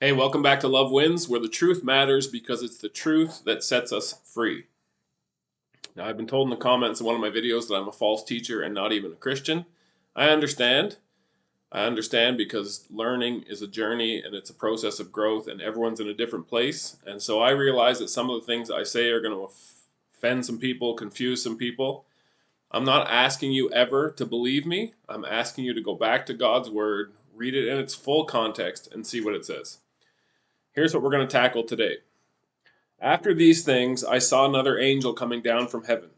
Hey, welcome back to Love Wins, where the truth matters because it's the truth that sets us free. Now, I've been told in the comments in one of my videos that I'm a false teacher and not even a Christian. I understand. I understand because learning is a journey and it's a process of growth, and everyone's in a different place. And so I realize that some of the things I say are going to offend some people, confuse some people. I'm not asking you ever to believe me. I'm asking you to go back to God's Word, read it in its full context, and see what it says. Here's what we're going to tackle today. After these things, I saw another angel coming down from heaven,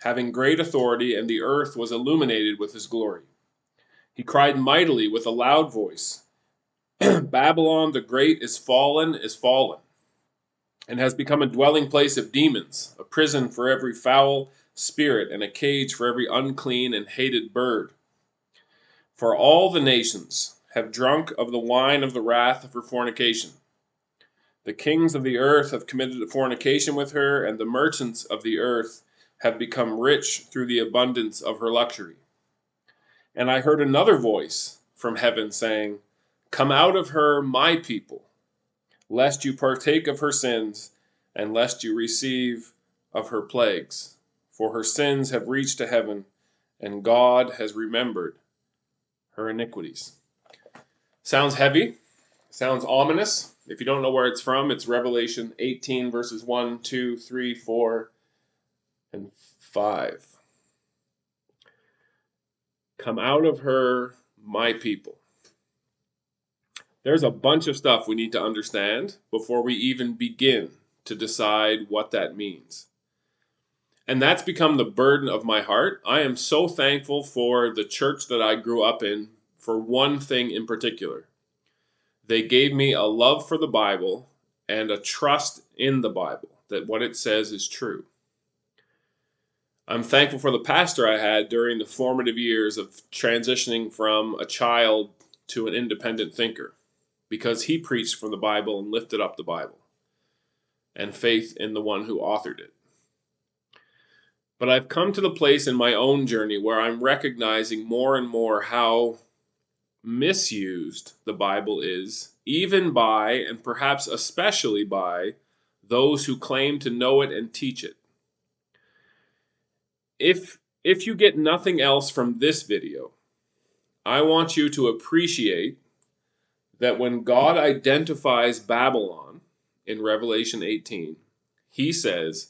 having great authority, and the earth was illuminated with his glory. He cried mightily with a loud voice, Babylon the Great is fallen, and has become a dwelling place of demons, a prison for every foul spirit, and a cage for every unclean and hated bird. For all the nations have drunk of the wine of the wrath of her fornication. The kings of the earth have committed fornication with her, and the merchants of the earth have become rich through the abundance of her luxury. And I heard another voice from heaven saying, Come out of her, my people, lest you partake of her sins, and lest you receive of her plagues. For her sins have reached to heaven, and God has remembered her iniquities. Sounds heavy. Sounds ominous. If you don't know where it's from, it's Revelation 18, verses 1, 2, 3, 4, and 5. Come out of her, my people. There's a bunch of stuff we need to understand before we even begin to decide what that means. And that's become the burden of my heart. I am so thankful for the church that I grew up in for one thing in particular. They gave me a love for the Bible and a trust in the Bible, that what it says is true. I'm thankful for the pastor I had during the formative years of transitioning from a child to an independent thinker, because he preached from the Bible and lifted up the Bible and faith in the one who authored it. But I've come to the place in my own journey where I'm recognizing more and more how misused the Bible is, even by, and perhaps especially by, those who claim to know it and teach it. If you get nothing else from this video, I want you to appreciate that when God identifies Babylon in Revelation 18, he says,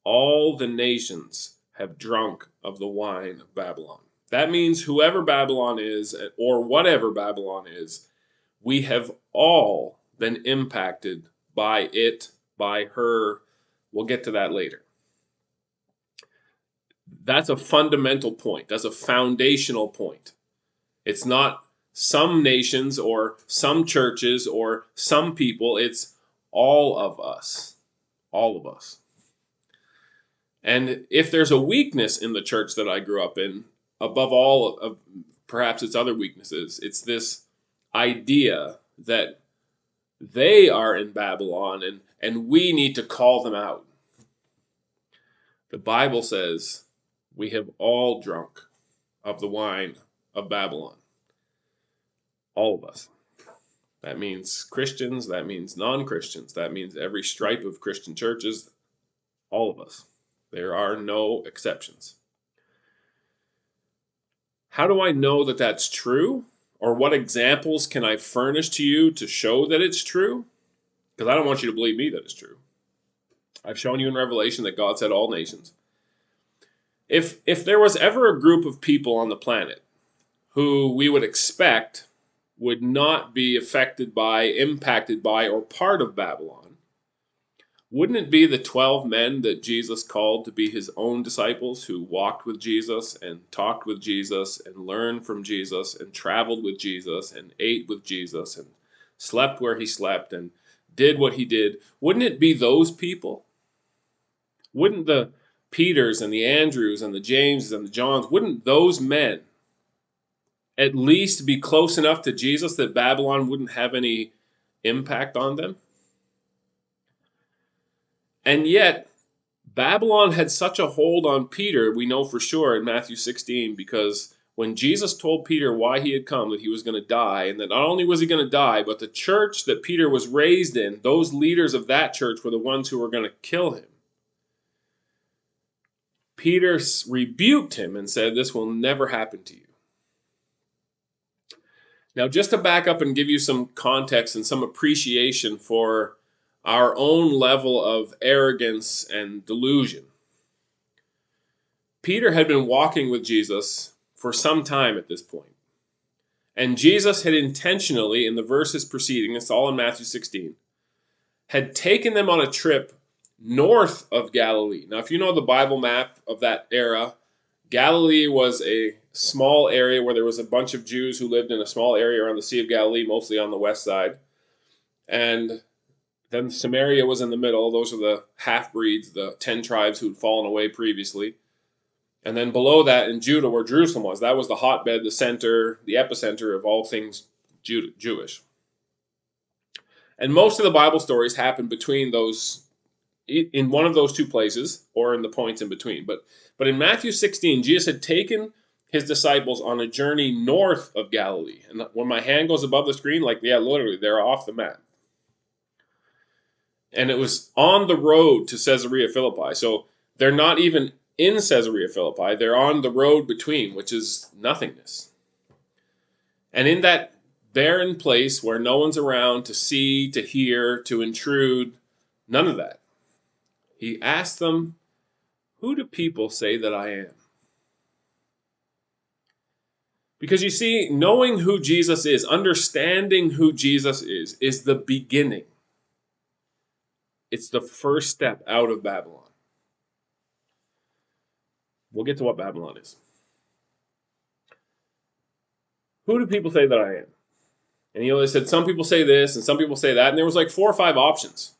all the nations have drunk of the wine of Babylon. That means whoever Babylon is, or whatever Babylon is, we have all been impacted by it, by her. We'll get to that later. That's a fundamental point. That's a foundational point. It's not some nations or some churches or some people. It's all of us. All of us. And if there's a weakness in the church that I grew up in, above all of perhaps its other weaknesses, it's this idea that they are in Babylon and we need to call them out. The Bible says we have all drunk of the wine of Babylon. All of us. That means Christians, that means non-Christians, that means every stripe of Christian churches, all of us. There are no exceptions. How do I know that that's true? Or what examples can I furnish to you to show that it's true? Because I don't want you to believe me that it's true. I've shown you in Revelation that God said all nations. If there was ever a group of people on the planet who we would expect would not be affected by, impacted by, or part of Babylon, wouldn't it be the 12 men that Jesus called to be his own disciples, who walked with Jesus and talked with Jesus and learned from Jesus and traveled with Jesus and ate with Jesus and slept where he slept and did what he did? Wouldn't it be those people? Wouldn't the Peters and the Andrews and the Jameses and the Johns, wouldn't those men at least be close enough to Jesus that Babylon wouldn't have any impact on them? And yet, Babylon had such a hold on Peter, we know for sure in Matthew 16, because when Jesus told Peter why he had come, that he was going to die, and that not only was he going to die, but the church that Peter was raised in, those leaders of that church were the ones who were going to kill him. Peter rebuked him and said, "This will never happen to you." Now, just to back up and give you some context and some appreciation for our own level of arrogance and delusion, Peter had been walking with Jesus for some time at this point. And Jesus had intentionally, in the verses preceding, it's all in Matthew 16, had taken them on a trip north of Galilee. Now, if you know the Bible map of that era, Galilee was a small area where there was a bunch of Jews who lived in a small area around the Sea of Galilee, mostly on the west side. And then Samaria was in the middle. Those are the half-breeds, the 10 tribes who'd fallen away previously. And then below that in Judah, where Jerusalem was, that was the hotbed, the center, the epicenter of all things Jewish. And most of the Bible stories happen between those, in one of those two places, or in the points in between. But in Matthew 16, Jesus had taken his disciples on a journey north of Galilee. And when my hand goes above the screen, literally, they're off the map. And it was on the road to Caesarea Philippi. So they're not even in Caesarea Philippi. They're on the road between, which is nothingness. And in that barren place where no one's around to see, to hear, to intrude, none of that, he asked them, "Who do people say that I am?" Because you see, knowing who Jesus is, understanding who Jesus is the beginning. It's the first step out of Babylon. We'll get to what Babylon is. Who do people say that I am? And they said, some people say this and some people say that. And there was 4 or 5 options.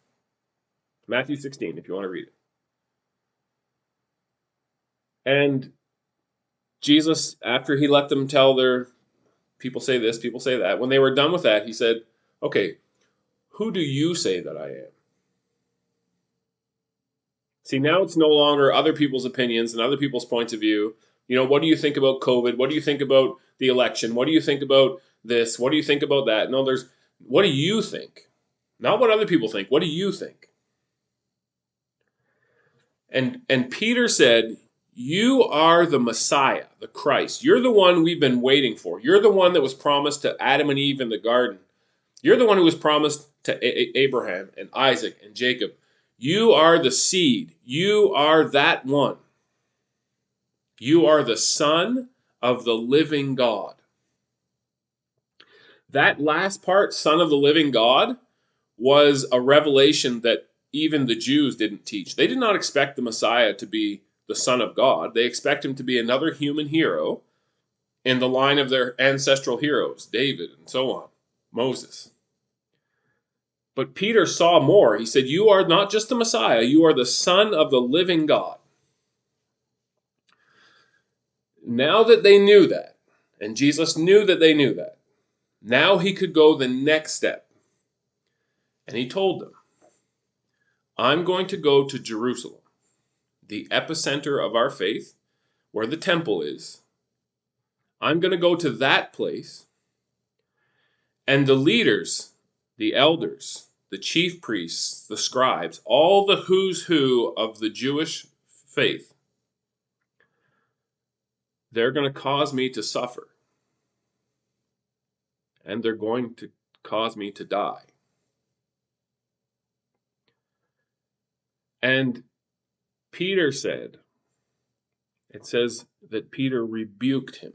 Matthew 16, if you want to read it. And Jesus, after he let them tell their people say this, people say that, when they were done with that, he said, "Okay, who do you say that I am?" See, now it's no longer other people's opinions and other people's points of view. What do you think about COVID? What do you think about the election? What do you think about this? What do you think about that? No, what do you think? Not what other people think. What do you think? And Peter said, "You are the Messiah, the Christ. You're the one we've been waiting for. You're the one that was promised to Adam and Eve in the garden. You're the one who was promised to Abraham and Isaac and Jacob. You are the seed. You are that one. You are the Son of the living God." That last part, Son of the living God, was a revelation that even the Jews didn't teach. They did not expect the Messiah to be the Son of God. They expect him to be another human hero in the line of their ancestral heroes, David and so on, Moses. But Peter saw more. He said, "You are not just the Messiah, you are the Son of the living God." Now that they knew that, and Jesus knew that they knew that, now he could go the next step. And he told them, "I'm going to go to Jerusalem, the epicenter of our faith, where the temple is. I'm going to go to that place, and the leaders, the elders, the chief priests, the scribes, all the who's who of the Jewish faith, they're going to cause me to suffer. And they're going to cause me to die." And Peter said, it says that Peter rebuked him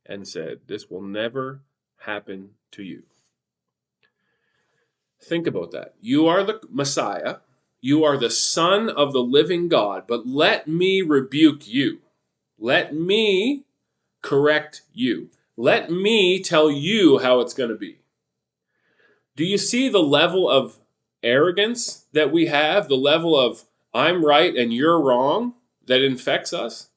and said, "This will never happen to you." Think about that. You are the Messiah. You are the Son of the living God, but let me rebuke you. Let me correct you. Let me tell you how it's going to be. Do you see the level of arrogance that we have? The level of I'm right and you're wrong that infects us?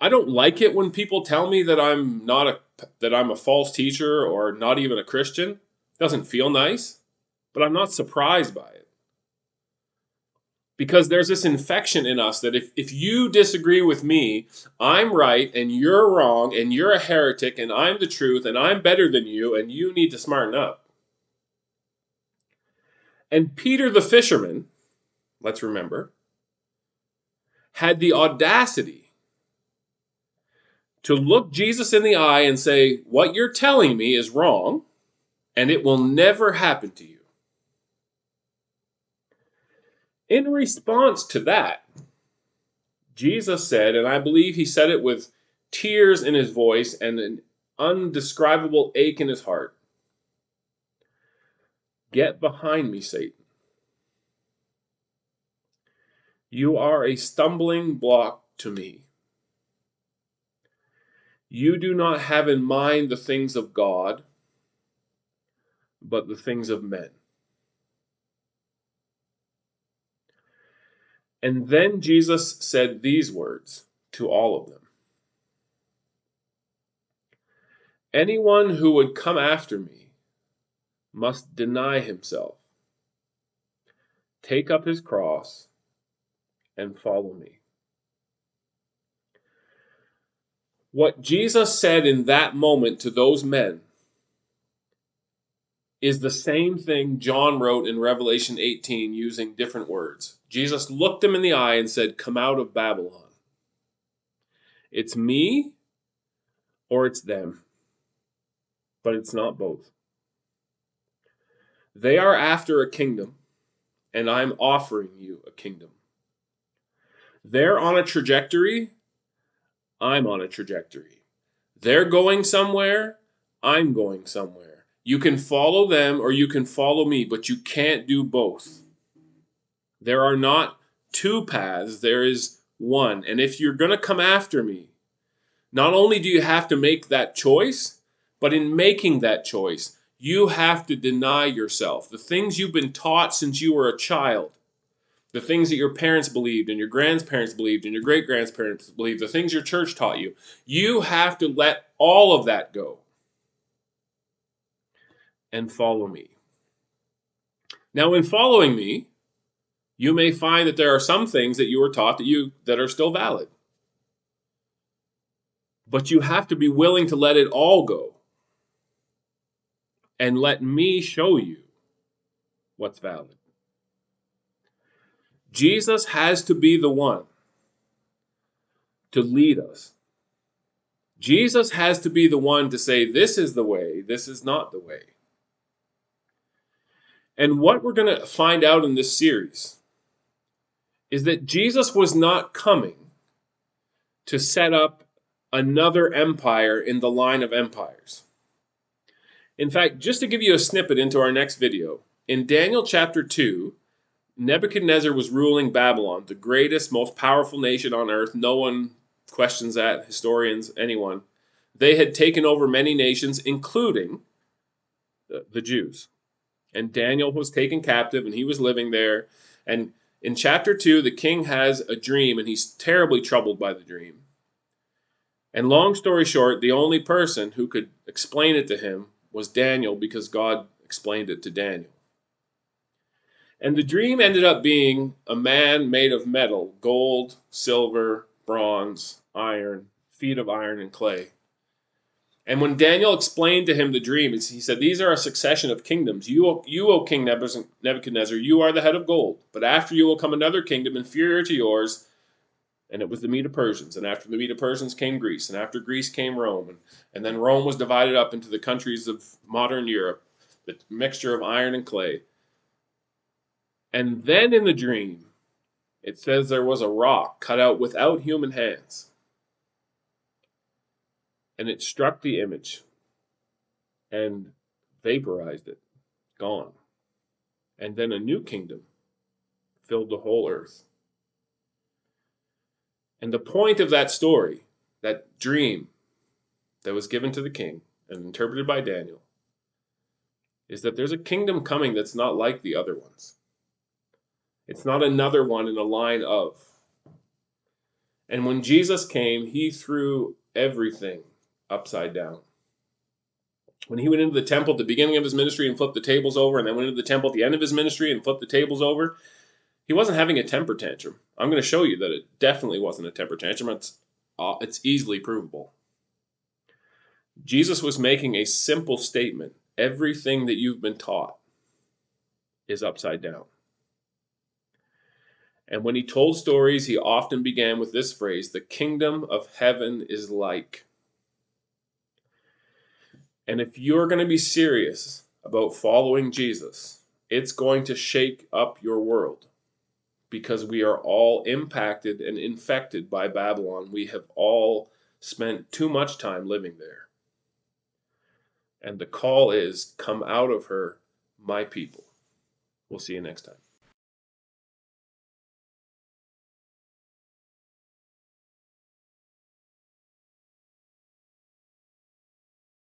I don't like it when people tell me that I'm a false teacher or not even a Christian. It doesn't feel nice, but I'm not surprised by it. Because there's this infection in us that if you disagree with me, I'm right and you're wrong and you're a heretic and I'm the truth and I'm better than you and you need to smarten up. And Peter the fisherman, let's remember, had the audacity to look Jesus in the eye and say, what you're telling me is wrong and it will never happen to you. In response to that, Jesus said, and I believe he said it with tears in his voice and an undescribable ache in his heart, "Get behind me, Satan. You are a stumbling block to me. You do not have in mind the things of God, but the things of men." And then Jesus said these words to all of them: "Anyone who would come after me must deny himself, take up his cross, and follow me." What Jesus said in that moment to those men is the same thing John wrote in Revelation 18 using different words. Jesus looked them in the eye and said, "Come out of Babylon. It's me or it's them, but it's not both. They are after a kingdom, and I'm offering you a kingdom. They're on a trajectory, I'm on a trajectory. They're going somewhere, I'm going somewhere. You can follow them or you can follow me, but you can't do both. There are not two paths, there is one. And if you're going to come after me, not only do you have to make that choice, but in making that choice, you have to deny yourself. The things you've been taught since you were a child, the things that your parents believed and your grandparents believed and your great-grandparents believed, the things your church taught you, you have to let all of that go and follow me. Now, in following me, you may find that there are some things that you were taught that are still valid. But you have to be willing to let it all go and let me show you what's valid. Jesus has to be the one to lead us. Jesus has to be the one to say, this is the way, this is not the way. And what we're going to find out in this series is that Jesus was not coming to set up another empire in the line of empires. In fact, just to give you a snippet into our next video, in Daniel chapter 2, Nebuchadnezzar was ruling Babylon, the greatest, most powerful nation on earth. No one questions that, historians, anyone. They had taken over many nations, including the Jews. And Daniel was taken captive, and he was living there. And in chapter 2, the king has a dream, and he's terribly troubled by the dream. And long story short, the only person who could explain it to him was Daniel, because God explained it to Daniel. And the dream ended up being a man made of metal, gold, silver, bronze, iron, feet of iron and clay. And when Daniel explained to him the dream, he said, these are a succession of kingdoms. You, O King Nebuchadnezzar, you are the head of gold. But after you will come another kingdom inferior to yours, and it was the Medo-Persians. And after the Medo-Persians came Greece, and after Greece came Rome. And then Rome was divided up into the countries of modern Europe, the mixture of iron and clay. And then in the dream, it says there was a rock cut out without human hands. And it struck the image and vaporized it, gone. And then a new kingdom filled the whole earth. And the point of that story, that dream that was given to the king and interpreted by Daniel, is that there's a kingdom coming that's not like the other ones. It's not another one in a line of. And when Jesus came, he threw everything upside down. When he went into the temple at the beginning of his ministry and flipped the tables over, and then went into the temple at the end of his ministry and flipped the tables over, He wasn't having a temper tantrum. I'm going to show you that it definitely wasn't a temper tantrum. It's easily provable. Jesus was making a simple statement. Everything that you've been taught is upside down. And when he told stories, he often began with this phrase, the kingdom of heaven is like. And if you're going to be serious about following Jesus, it's going to shake up your world because we are all impacted and infected by Babylon. We have all spent too much time living there. And the call is, come out of her, my people. We'll see you next time.